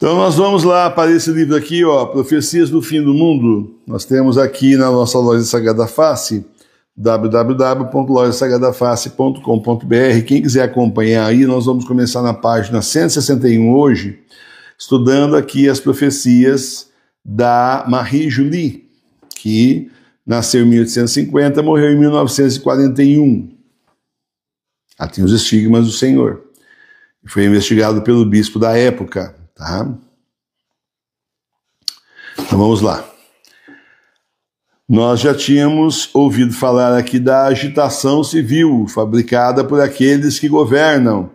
Então nós vamos lá para esse livro aqui, ó, Profecias do Fim do Mundo. Nós temos aqui na nossa loja Sagrada Face, www.lojasagradaface.com.br. Quem quiser acompanhar aí, nós vamos começar na página 161 hoje, estudando aqui as profecias da Marie Julie, que nasceu em 1850, morreu em 1941. Ela tinha os estigmas do Senhor. Foi investigado pelo bispo da época. Tá? Então vamos lá. Nós já tínhamos ouvido falar aqui da agitação civil fabricada por aqueles que governam.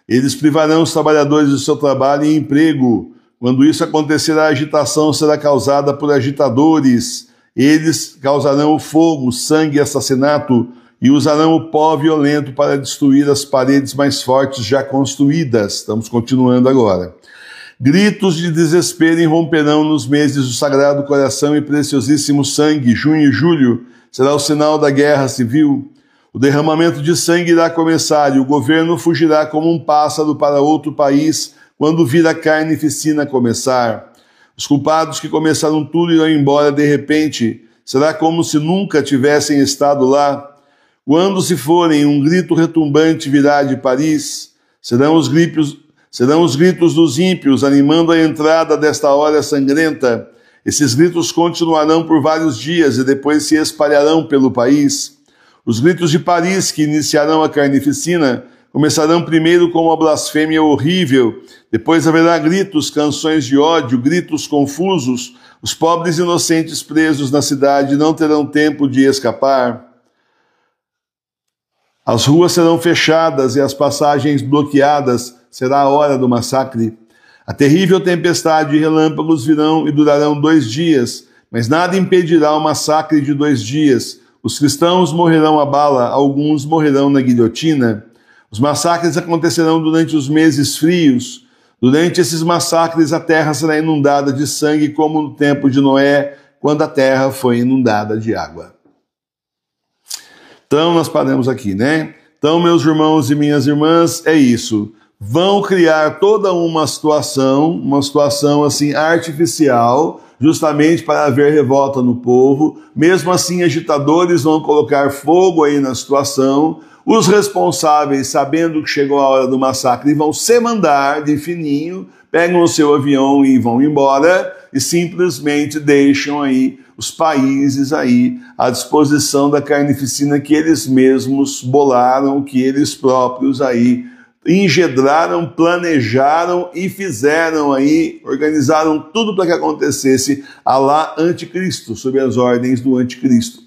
Eles privarão os trabalhadores do seu trabalho e emprego. Quando isso acontecer, a agitação será causada por agitadores. Eles causarão o fogo, sangue e assassinato e usarão o pó violento para destruir as paredes mais fortes já construídas. Estamos continuando agora. Gritos de desespero irromperão nos meses do Sagrado Coração e preciosíssimo sangue. Junho e julho será o sinal da guerra civil. O derramamento de sangue irá começar e o governo fugirá como um pássaro para outro país quando vir a carnificina começar. Os culpados que começaram tudo irão embora de repente. Será como se nunca tivessem estado lá. Quando se forem, um grito retumbante virá de Paris. Serão os gritos dos ímpios animando a entrada desta hora sangrenta. Esses gritos continuarão por vários dias e depois se espalharão pelo país. Os gritos de Paris, que iniciarão a carnificina, começarão primeiro com uma blasfêmia horrível. Depois haverá gritos, canções de ódio, gritos confusos. Os pobres inocentes presos na cidade não terão tempo de escapar. As ruas serão fechadas e as passagens bloqueadas. Será a hora do massacre. A terrível tempestade e relâmpagos virão e durarão 2 dias, mas nada impedirá o massacre de 2 dias. Os cristãos morrerão à bala, alguns morrerão na guilhotina. Os massacres acontecerão durante os meses frios. Durante esses massacres, a terra será inundada de sangue, como no tempo de Noé, quando a terra foi inundada de água. Então, nós paramos aqui, né? Então, meus irmãos e minhas irmãs, é isso. Vão criar toda uma situação assim artificial, justamente para haver revolta no povo. Mesmo assim, agitadores vão colocar fogo aí na situação. Os responsáveis, sabendo que chegou a hora do massacre, vão se mandar de fininho, pegam o seu avião e vão embora e simplesmente deixam aí os países aí à disposição da carnificina que eles mesmos bolaram, que eles próprios aí engendraram, planejaram e fizeram aí, organizaram tudo para que acontecesse a lá anticristo, sob as ordens do anticristo.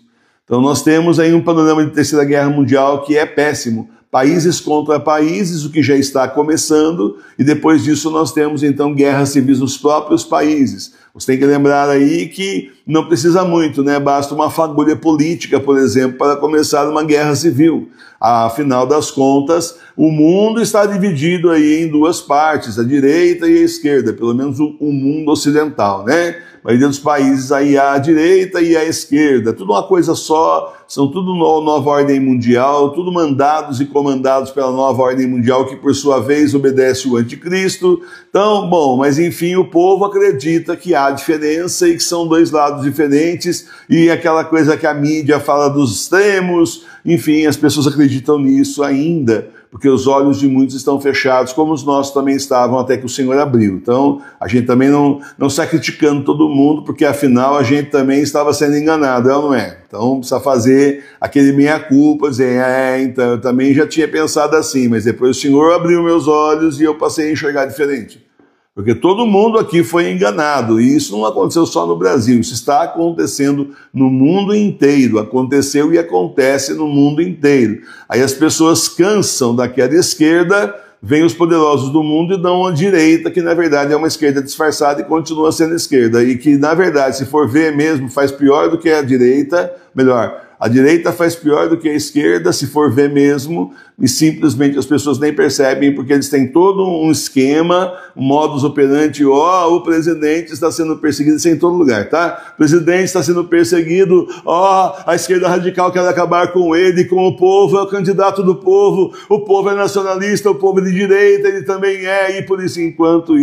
Então nós temos aí um panorama de Terceira Guerra Mundial que é péssimo. Países contra países, o que já está começando, e depois disso nós temos então guerras civis nos próprios países. Você tem que lembrar aí que não precisa muito, né? Basta uma fagulha política, por exemplo, para começar uma guerra civil. Afinal das contas, o mundo está dividido aí em 2 partes, a direita e a esquerda, pelo menos o mundo ocidental, né? A maioria dos países aí a direita e a esquerda, tudo uma coisa só, são tudo nova ordem mundial, tudo mandados e comandados pela nova ordem mundial, que por sua vez obedece o anticristo. Então, bom, mas enfim, o povo acredita que há diferença e que são 2 lados diferentes, e aquela coisa que a mídia fala dos extremos, enfim, as pessoas acreditam nisso ainda, porque os olhos de muitos estão fechados, como os nossos também estavam até que o Senhor abriu. Então, a gente também não está criticando todo mundo, porque afinal a gente também estava sendo enganado, é ou não é? Então, precisa fazer aquele meia-culpa, dizer, então eu também já tinha pensado assim, mas depois o Senhor abriu meus olhos e eu passei a enxergar diferente. Porque todo mundo aqui foi enganado, e isso não aconteceu só no Brasil, isso está acontecendo no mundo inteiro, aconteceu e acontece no mundo inteiro. Aí as pessoas cansam daquela esquerda, vêm os poderosos do mundo e dão uma direita, que na verdade é uma esquerda disfarçada e continua sendo esquerda, e que na verdade, se for ver mesmo, faz pior do que a direita, melhor, a direita faz pior do que a esquerda, se for ver mesmo, e simplesmente as pessoas nem percebem, porque eles têm todo um esquema, um modus operandi, o presidente está sendo perseguido, isso é em todo lugar, tá? O presidente está sendo perseguido, a esquerda radical quer acabar com ele, com o povo, é o candidato do povo, o povo é nacionalista, o povo é de direita, ele também é, e por isso, enquanto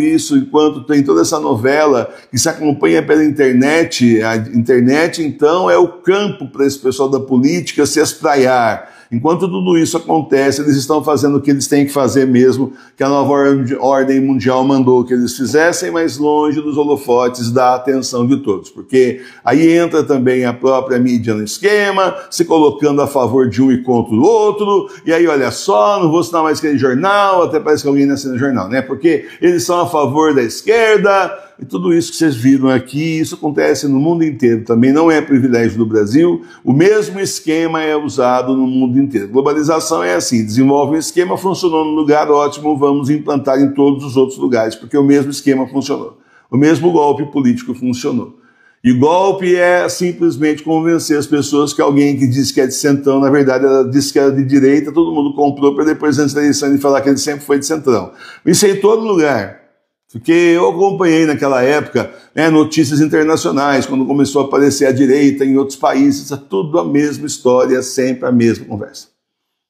tem toda essa novela que se acompanha pela internet, a internet, então, é o campo para esse pessoal da política se espraiar. Enquanto tudo isso acontece, eles estão fazendo o que eles têm que fazer mesmo, que a nova ordem mundial mandou que eles fizessem, mas longe dos holofotes da atenção de todos. Porque aí entra também a própria mídia no esquema, se colocando a favor de um e contra o outro, e aí olha só, não vou assinar mais aquele jornal, até parece que alguém não assina jornal, né? Porque eles são a favor da esquerda, e tudo isso que vocês viram aqui, isso acontece no mundo inteiro, também não é privilégio do Brasil, o mesmo esquema é usado no mundo inteiro. Globalização é assim, desenvolve um esquema, funcionou no lugar, ótimo, vamos implantar em todos os outros lugares, porque o mesmo esquema funcionou, o mesmo golpe político funcionou. E golpe é simplesmente convencer as pessoas que alguém que diz que é de centrão, na verdade ela disse que era de direita, todo mundo comprou para depois antes da eleição ele falar que ele sempre foi de centrão. Isso é em todo lugar. Porque eu acompanhei naquela época, né, notícias internacionais, quando começou a aparecer a direita em outros países, é tudo a mesma história, sempre a mesma conversa.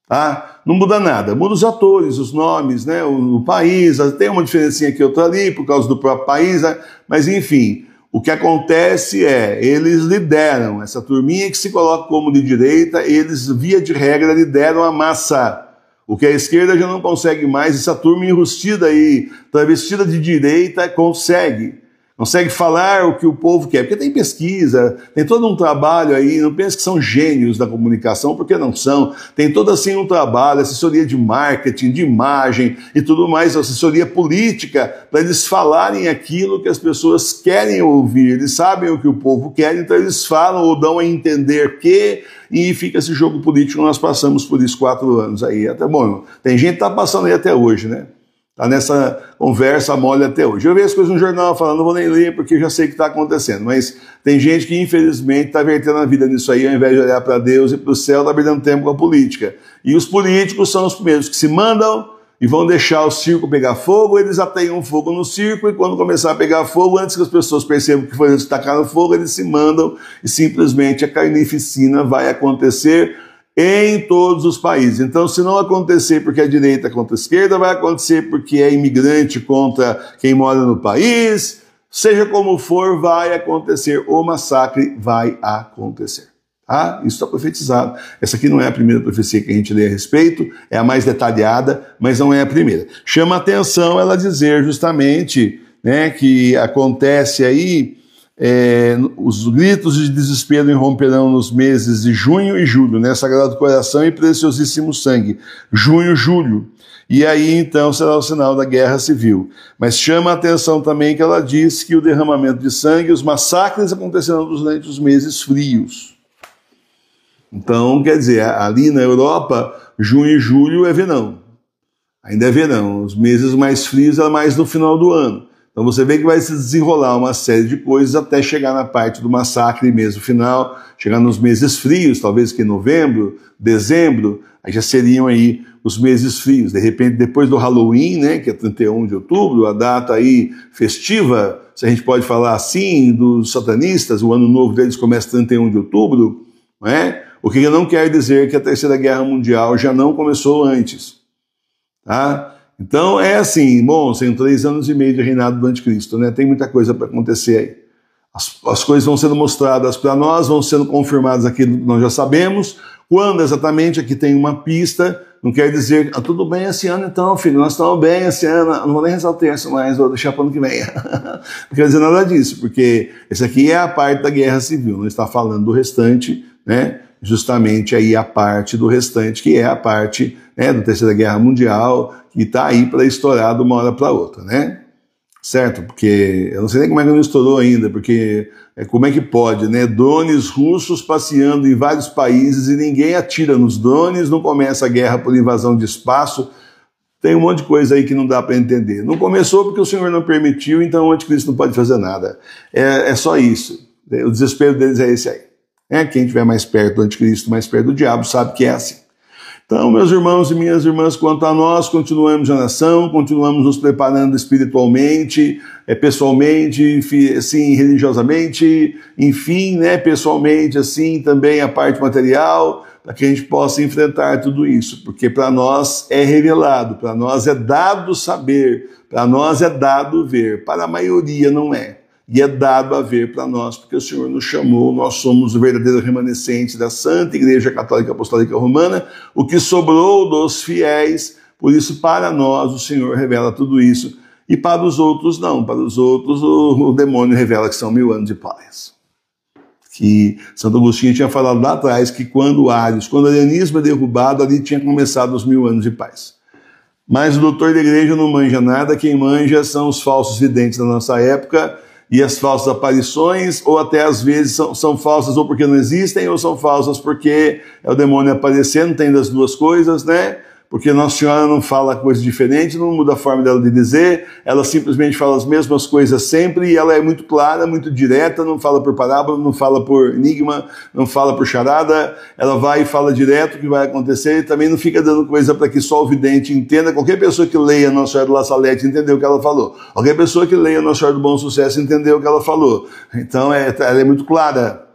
Tá? Não muda nada, muda os atores, os nomes, né, o país, tem uma diferencinha aqui outra ali, por causa do próprio país, né, mas enfim, o que acontece é, eles lideram, essa turminha que se coloca como de direita, eles, via de regra, lideram a massa. O que a esquerda já não consegue mais, essa turma enrustida aí, travestida de direita, consegue falar o que o povo quer, porque tem pesquisa, tem todo um trabalho aí, não pense que são gênios da comunicação, porque não são, tem todo assim um trabalho, assessoria de marketing, de imagem e tudo mais, assessoria política, para eles falarem aquilo que as pessoas querem ouvir, eles sabem o que o povo quer, então eles falam ou dão a entender que, e fica esse jogo político, nós passamos por isso 4 anos aí, até bom, tem gente que tá passando aí até hoje, né? Está nessa conversa mole até hoje. Eu vejo as coisas no jornal falando, não vou nem ler porque eu já sei o que está acontecendo, mas tem gente que infelizmente está vertendo a vida nisso aí, ao invés de olhar para Deus e para o céu, está perdendo tempo com a política. E os políticos são os primeiros que se mandam e vão deixar o circo pegar fogo, eles ateiam fogo no circo e quando começar a pegar fogo, antes que as pessoas percebam que foi eles que tacaram fogo, eles se mandam e simplesmente a carnificina vai acontecer em todos os países. Então, se não acontecer porque é direita contra a esquerda, vai acontecer porque é imigrante contra quem mora no país, seja como for, vai acontecer, o massacre vai acontecer. Tá? Isso está profetizado. Essa aqui não é a primeira profecia que a gente lê a respeito, é a mais detalhada, mas não é a primeira. Chama atenção ela dizer justamente, né, que acontece aí, os gritos de desespero irromperão nos meses de junho e julho, né? Sagrado Coração e Preciosíssimo Sangue, junho, julho. E aí então será o sinal da guerra civil. Mas chama a atenção também que ela diz que o derramamento de sangue, os massacres acontecerão durante os meses frios. Então, quer dizer, ali na Europa, junho e julho é verão. Ainda é verão. Os meses mais frios é mais no final do ano. Então você vê que vai se desenrolar uma série de coisas até chegar na parte do massacre mesmo final, chegar nos meses frios, talvez que em novembro, dezembro, aí já seriam aí os meses frios. De repente, depois do Halloween, né, que é 31 de outubro, a data aí festiva, se a gente pode falar assim, dos satanistas, o ano novo deles começa 31 de outubro, não é? O que não quer dizer que a Terceira Guerra Mundial já não começou antes, tá? Então é assim, bom, são 3 anos e meio de reinado do anticristo, né? Tem muita coisa para acontecer aí. As coisas vão sendo mostradas para nós, vão sendo confirmadas aquilo que nós já sabemos. Quando exatamente aqui tem uma pista, não quer dizer, tudo bem esse ano então, filho, nós estamos bem esse ano, não vou nem rezar o terço mais, vou deixar para o ano que vem. Não quer dizer nada disso, porque esse aqui é a parte da guerra civil, não está falando do restante, né? Justamente aí a parte do restante, que é a parte, né, da Terceira Guerra Mundial, que está aí para estourar de uma hora para outra, né? Certo? Porque eu não sei nem como é que não estourou ainda, porque como é que pode, né? Drones russos passeando em vários países e ninguém atira nos drones, não começa a guerra por invasão de espaço. Tem um monte de coisa aí que não dá para entender. Não começou porque o Senhor não permitiu, então o anticristo não pode fazer nada. É só isso. O desespero deles é esse aí. Quem estiver mais perto do anticristo, mais perto do diabo, sabe que é assim. Então, meus irmãos e minhas irmãs, quanto a nós, continuamos a nação, continuamos nos preparando espiritualmente, pessoalmente, assim, religiosamente, enfim, né, pessoalmente, assim, também a parte material, para que a gente possa enfrentar tudo isso, porque para nós é revelado, para nós é dado saber, para nós é dado ver, para a maioria não é. E é dado a ver para nós, porque o Senhor nos chamou, nós somos o verdadeiro remanescente da Santa Igreja Católica Apostólica Romana, o que sobrou dos fiéis, por isso para nós o Senhor revela tudo isso, e para os outros não, para os outros o demônio revela que são 1000 anos de paz. Que Santo Agostinho tinha falado lá atrás que quando o arianismo é derrubado, ali tinha começado os 1000 anos de paz. Mas o doutor da igreja não manja nada, quem manja são os falsos videntes da nossa época, e as falsas aparições, ou até às vezes são falsas ou porque não existem, ou são falsas porque é o demônio aparecendo, tem das duas coisas, né? Porque Nossa Senhora não fala coisa diferente, não muda a forma dela de dizer, ela simplesmente fala as mesmas coisas sempre, e ela é muito clara, muito direta, não fala por parábola, não fala por enigma, não fala por charada, ela vai e fala direto o que vai acontecer, e também não fica dando coisa para que só o vidente entenda. Qualquer pessoa que leia Nossa Senhora do La Salete entendeu o que ela falou, qualquer pessoa que leia Nossa Senhora do Bom Sucesso entendeu o que ela falou. Então ela é muito clara.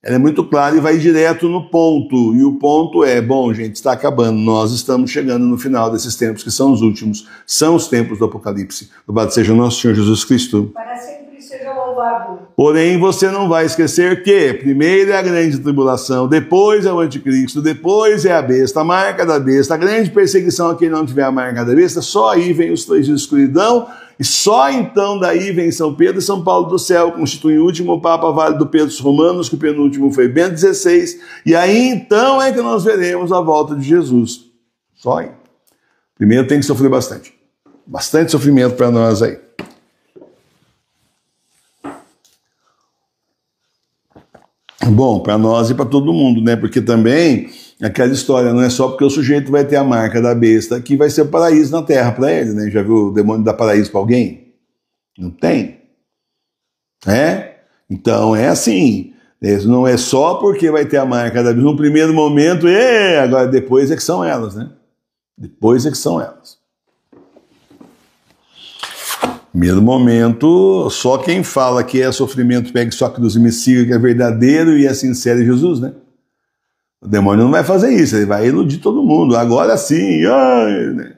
Ela é muito clara e vai direto no ponto. E o ponto é, bom, gente, está acabando. Nós estamos chegando no final desses tempos, que são os últimos. São os tempos do Apocalipse. Louvado seja nosso Senhor Jesus Cristo. Para sempre seja louvado. Porém, você não vai esquecer que primeiro é a grande tribulação, depois é o anticristo, depois é a besta, a marca da besta, a grande perseguição a quem não tiver a marca da besta. Só aí vem os 3 dias de escuridão. E só então daí vem São Pedro e São Paulo do céu, constituem o último Papa válido do Pedro dos Romanos, que o penúltimo foi Bento XVI, e aí então é que nós veremos a volta de Jesus. Só aí. Primeiro tem que sofrer bastante. Bastante sofrimento para nós aí. Bom, para nós e para todo mundo, né? Porque também aquela história, não é só porque o sujeito vai ter a marca da besta que vai ser o paraíso na terra para ele, né? Já viu o demônio dar paraíso para alguém? Não tem. Então é assim, não é só porque vai ter a marca da besta. No primeiro momento, agora depois é que são elas, né? Depois é que são elas. Primeiro momento, só quem fala que é sofrimento, pegue sua cruz e me siga, que é verdadeiro e é sincero, Jesus, né? O demônio não vai fazer isso, ele vai iludir todo mundo. Agora sim, né?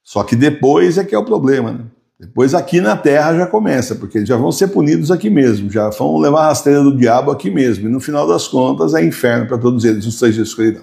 Só que depois é que é o problema, né? Depois aqui na terra já começa, porque eles já vão ser punidos aqui mesmo, já vão levar a rasteira do diabo aqui mesmo. E no final das contas é inferno para todos eles, os 3 dias de escuridão.